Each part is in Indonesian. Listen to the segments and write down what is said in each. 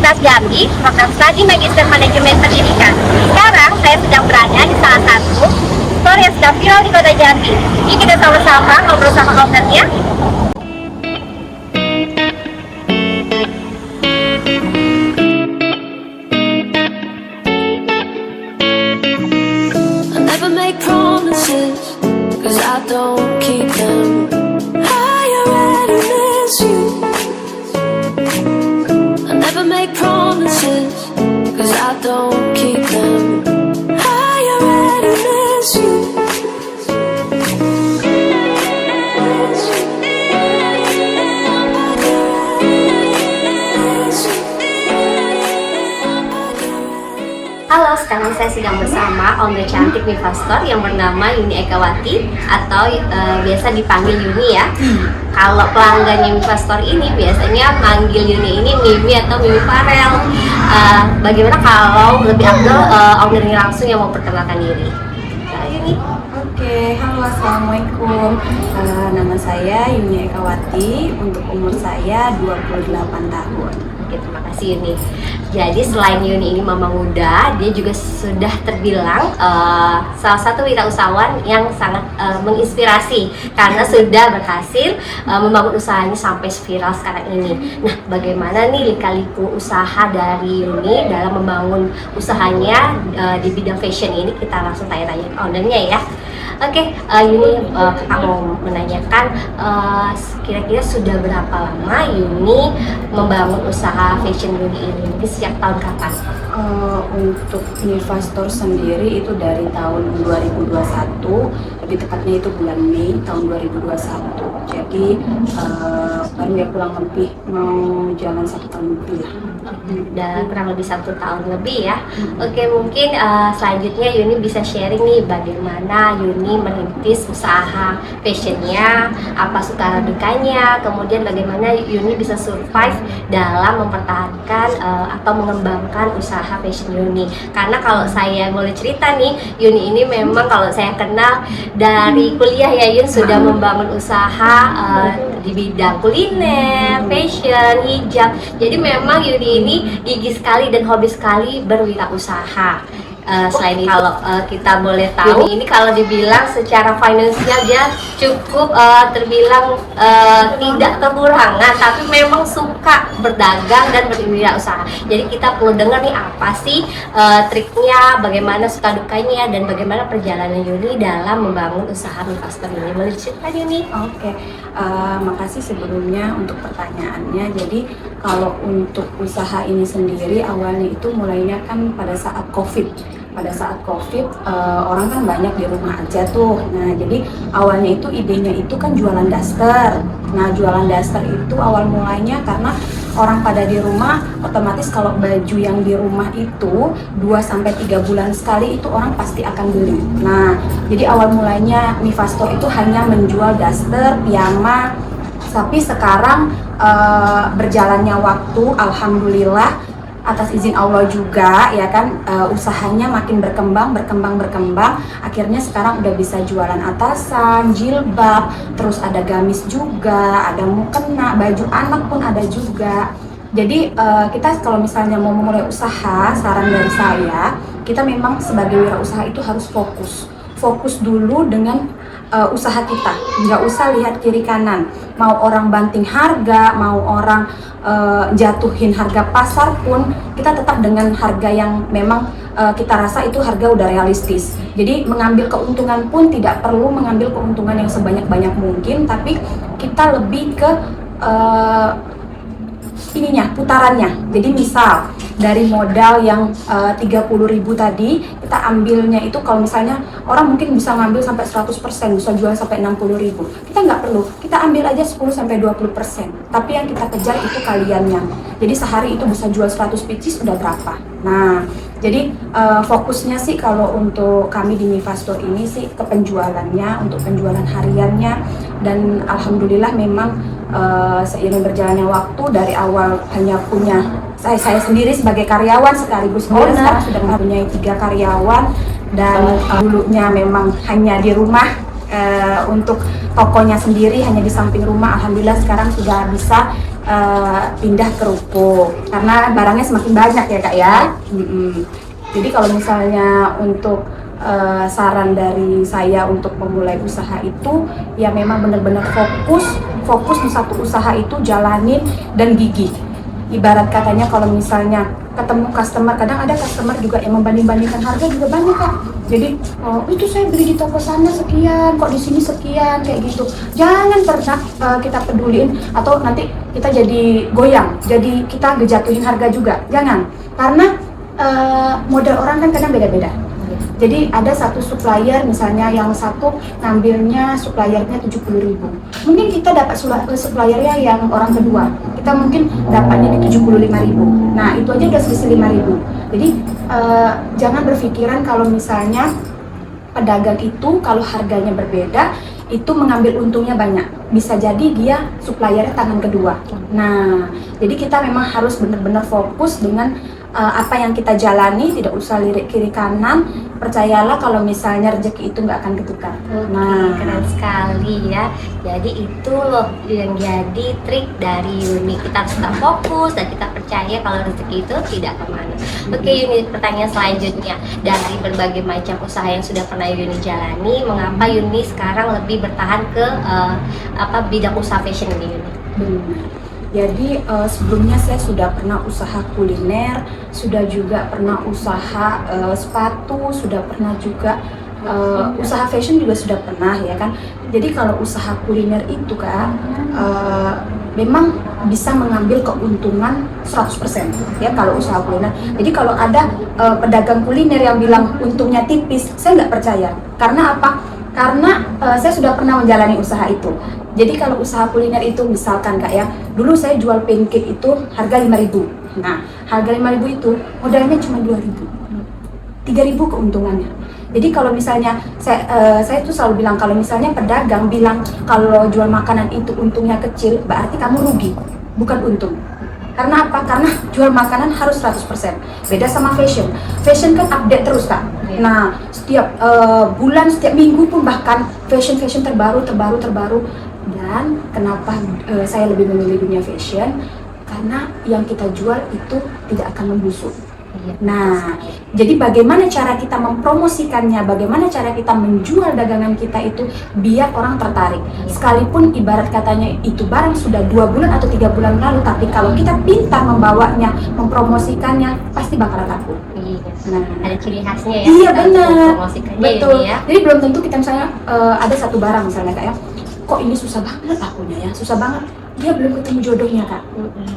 Universitas Jambi, program studi Magister Manajemen Pendidikan. Sekarang saya sedang berada di salah satu store yang sedang viral di kota Jambi. Yuk kita sama-sama ngobrol sama ownernya. I never make promises, 'cause I don't keep them. I already miss you. I never make promises, 'cause I don't keep them. I already miss you. Halo, sekarang saya sedang bersama owner cantik Mifa Store yang bernama Yuni Ekawati atau biasa dipanggil Yuni ya. Kalau pelanggannya Mifa Store ini biasanya manggil Yuni ini Mimi atau Mimi Farel. Bagaimana kalau lebih afdol ownernya langsung yang mau perkenalkan diri? Yuni. Oke, halo assalamualaikum. Nama saya Yuni Ekawati. Untuk umur saya 28 tahun. Oke, terima kasih Yuni. Jadi selain Yuni ini mama muda, dia juga sudah terbilang salah satu wirausahawan yang sangat menginspirasi karena sudah berhasil membangun usahanya sampai viral sekarang ini. Nah, bagaimana nih lika-liku usaha dari Yuni dalam membangun usahanya di bidang fashion ini? Kita langsung tanya-tanya ke ownernya ya. Oke, Yuni, kakak mau menanyakan kira-kira sudah berapa lama Yuni membangun usaha fashion Yuni ini? Mungkin sejak tahun kapan? Untuk Mifa Store sendiri itu dari tahun 2021, lebih tepatnya itu bulan Mei tahun 2021. Jadi baru ya kurang lebih mau jalan 1 tahun lebih ya. Dan kurang lebih 1 tahun lebih ya. Oke, mungkin selanjutnya Yuni bisa sharing nih bagaimana Yuni merintis usaha fashionnya, apa suka dukanya, kemudian bagaimana Yuni bisa survive dalam mempertahankan atau mengembangkan usaha fashion Yuni. Karena kalau saya boleh cerita nih, Yuni ini memang kalau saya kenal dari kuliah ya Yun sudah membangun usaha di bidang kuliner, fashion, hijab. Jadi memang Yuni ini gigih sekali dan hobi sekali berwirausaha. Selain itu, kalau kita boleh tahu, Yuni ini kalau dibilang secara finansial dia cukup terbilang tidak kekurangan, tapi memang suka berdagang dan berwirausaha. Jadi kita perlu dengar nih apa sih triknya, bagaimana suka dukanya, dan bagaimana perjalanan Yuni dalam membangun usaha Mifa Store ini. Boleh cerita Yuni? Oke, makasih sebelumnya untuk pertanyaannya. Jadi kalau untuk usaha ini sendiri awalnya itu mulainya kan pada saat COVID. Pada saat COVID, orang kan banyak di rumah aja tuh. Nah, jadi awalnya itu idenya itu kan jualan daster. Nah, jualan daster itu awal mulainya karena orang pada di rumah, otomatis kalau baju yang di rumah itu 2-3 bulan sekali itu orang pasti akan beli. Nah, jadi awal mulainya Mifa Store itu hanya menjual daster, piyama. Tapi sekarang berjalannya waktu, alhamdulillah atas izin Allah juga ya kan, usahanya makin berkembang. Akhirnya sekarang udah bisa jualan atasan, jilbab, terus ada gamis juga, ada mukena, baju anak pun ada juga. Jadi kita kalau misalnya mau memulai usaha, saran dari saya, kita memang sebagai wirausaha itu harus fokus dulu dengan usaha kita, nggak usah lihat kiri kanan. Mau orang banting harga, mau orang jatuhin harga pasar pun, kita tetap dengan harga yang memang kita rasa itu harga udah realistis. Jadi mengambil keuntungan pun tidak perlu mengambil keuntungan yang sebanyak-banyak mungkin, tapi kita lebih ke putarannya. Jadi misal dari modal yang 30.000 tadi, kita ambilnya itu kalau misalnya orang mungkin bisa ngambil sampai 100%, bisa jual sampai 60.000. Kita nggak perlu, kita ambil aja 10-20%. Tapi yang kita kejar itu kaliannya. Jadi sehari itu bisa jual 100 pieces udah berapa. Nah, jadi fokusnya sih kalau untuk kami di Mifa Store ini sih ke penjualannya, untuk penjualan hariannya. Dan alhamdulillah memang seiring berjalannya waktu, dari awal hanya punya saya sendiri sebagai karyawan sekaligus owner, sekarang sudah mempunyai 3 karyawan. Dan dulunya memang hanya di rumah, untuk tokonya sendiri hanya di samping rumah. Alhamdulillah sekarang sudah bisa pindah ke ruko karena barangnya semakin banyak ya Kak ya. Jadi kalau misalnya untuk saran dari saya untuk memulai usaha itu ya memang benar-benar fokus di satu usaha itu jalanin dan gigih. Ibarat katanya kalau misalnya ketemu customer, kadang ada customer juga yang membanding-bandingkan harga juga banyak Kak. Jadi itu saya beli di toko sana sekian, kok di sini sekian kayak gitu. Jangan pernah kita peduliin atau nanti kita jadi goyang, jadi kita ngejatuhin harga juga. Jangan, karena modal orang kan kadang beda-beda. Jadi ada satu supplier misalnya yang satu ngambilnya suppliernya 70.000. Mungkin kita dapat suppliernya yang orang kedua, kita mungkin dapatnya di 75.000. Nah itu aja udah selisih 5.000. Jadi jangan berpikiran kalau misalnya pedagang itu kalau harganya berbeda itu mengambil untungnya banyak. Bisa jadi dia suppliernya tangan kedua. Nah jadi kita memang harus benar-benar fokus dengan apa yang kita jalani, tidak usah lirik kiri kanan. Percayalah kalau misalnya rezeki itu nggak akan ketukar. Nah, keren sekali ya. Jadi itu loh yang jadi trik dari Yuni. Kita harus tetap fokus dan kita percaya kalau rezeki itu tidak kemana. Oke Yuni, pertanyaan selanjutnya, dari berbagai macam usaha yang sudah pernah Yuni jalani, mengapa Yuni sekarang lebih bertahan ke bidang usaha fashion ini Yuni? Jadi sebelumnya saya sudah pernah usaha kuliner, sudah juga pernah usaha sepatu, sudah pernah juga usaha fashion juga sudah pernah ya kan. Jadi kalau usaha kuliner itu Kak, memang bisa mengambil keuntungan 100% ya kalau usaha kuliner. Jadi kalau ada pedagang kuliner yang bilang untungnya tipis, saya nggak percaya. Karena apa? Karena saya sudah pernah menjalani usaha itu. Jadi kalau usaha kuliner itu misalkan Kak ya, dulu saya jual pancake itu harga 5.000. Nah, harga 5.000 itu modalnya cuma 2.000. 3.000 keuntungannya. Jadi kalau misalnya saya tuh selalu bilang kalau misalnya pedagang bilang kalau jual makanan itu untungnya kecil, berarti kamu rugi, bukan untung. Karena apa? Karena jual makanan harus 100%. Beda sama fashion. Fashion kan update terus Kak. Nah, setiap bulan, setiap minggu pun bahkan fashion terbaru. Dan kenapa saya lebih memilih dunia fashion? Karena yang kita jual itu tidak akan membusuk. Nah, jadi bagaimana cara kita mempromosikannya, bagaimana cara kita menjual dagangan kita itu biar orang tertarik. Sekalipun ibarat katanya itu barang sudah 2 bulan atau 3 bulan lalu, tapi kalau kita pintar membawanya, mempromosikannya, pasti bakalan laku. Nah, ada ciri khasnya ya. Iya benar, Ini betul. ya. Jadi belum tentu kita misalnya ada satu barang misalnya Kak ya, kok ini susah banget lakunya ya, susah banget. Dia belum ketemu jodohnya Kak.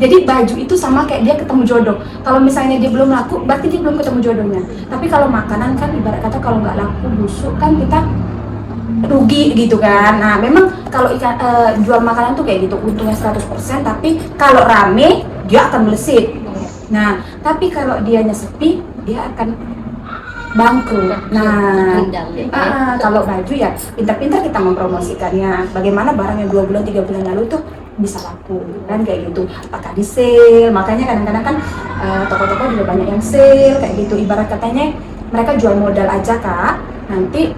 Jadi baju itu sama kayak dia ketemu jodoh. Kalau misalnya dia belum laku, berarti dia belum ketemu jodohnya. Tapi kalau makanan kan ibarat kata kalau nggak laku busuk kan kita rugi gitu kan. Nah memang kalau jual makanan tuh kayak gitu, untungnya 100%, tapi kalau rame dia akan melesit. Nah tapi kalau dianya sepi, dia akan bangkrut. Nah, kalau baju ya pintar-pintar kita mempromosikannya. Bagaimana barang yang 2 bulan 3 bulan lalu tuh bisa laku kan kayak gitu. Apakah di sale? Makanya kadang-kadang kan toko-toko juga banyak yang sale kayak gitu. Ibarat katanya mereka jual modal aja Kak. Nanti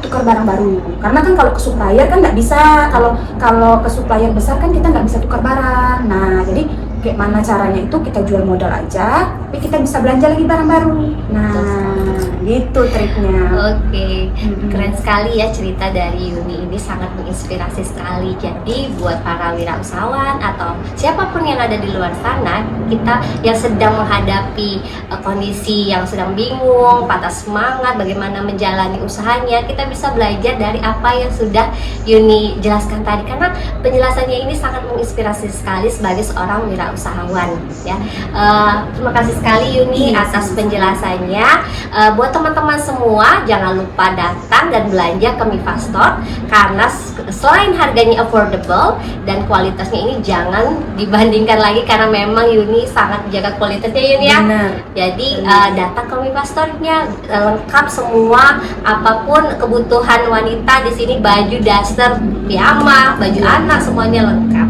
tukar barang baru. Karena kan kalau ke supplier kan nggak bisa. Kalau ke supplier besar kan kita nggak bisa tukar barang. Nah, jadi kayak mana caranya itu kita jual modal aja, tapi kita bisa belanja lagi barang baru. Nah, gitu triknya. Oke, keren sekali ya cerita dari Yuni ini, sangat menginspirasi sekali. Jadi buat para wirausahawan atau siapapun yang ada di luar sana, kita yang sedang menghadapi kondisi yang sedang bingung, patah semangat, bagaimana menjalani usahanya, kita bisa belajar dari apa yang sudah Yuni jelaskan tadi, karena penjelasannya ini sangat menginspirasi sekali sebagai seorang wirausahawan ya. Terima kasih sekali Yuni atas penjelasannya. Buat teman-teman semua, jangan lupa datang dan belanja ke Mifa Store, karena selain harganya affordable dan kualitasnya ini jangan dibandingkan lagi, karena memang Yuni sangat menjaga kualitasnya Yuni ya. Benar. Jadi datang ke Mifa Store-nya, lengkap semua apapun kebutuhan wanita di sini, baju daster, piyama, baju anak, semuanya lengkap.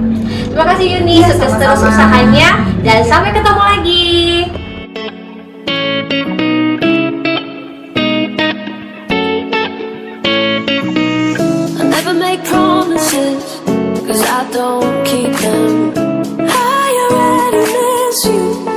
Terima kasih Yuni, sukses terus usahanya dan sampai ketemu lagi. I never make promises, 'cause I don't keep them. miss you.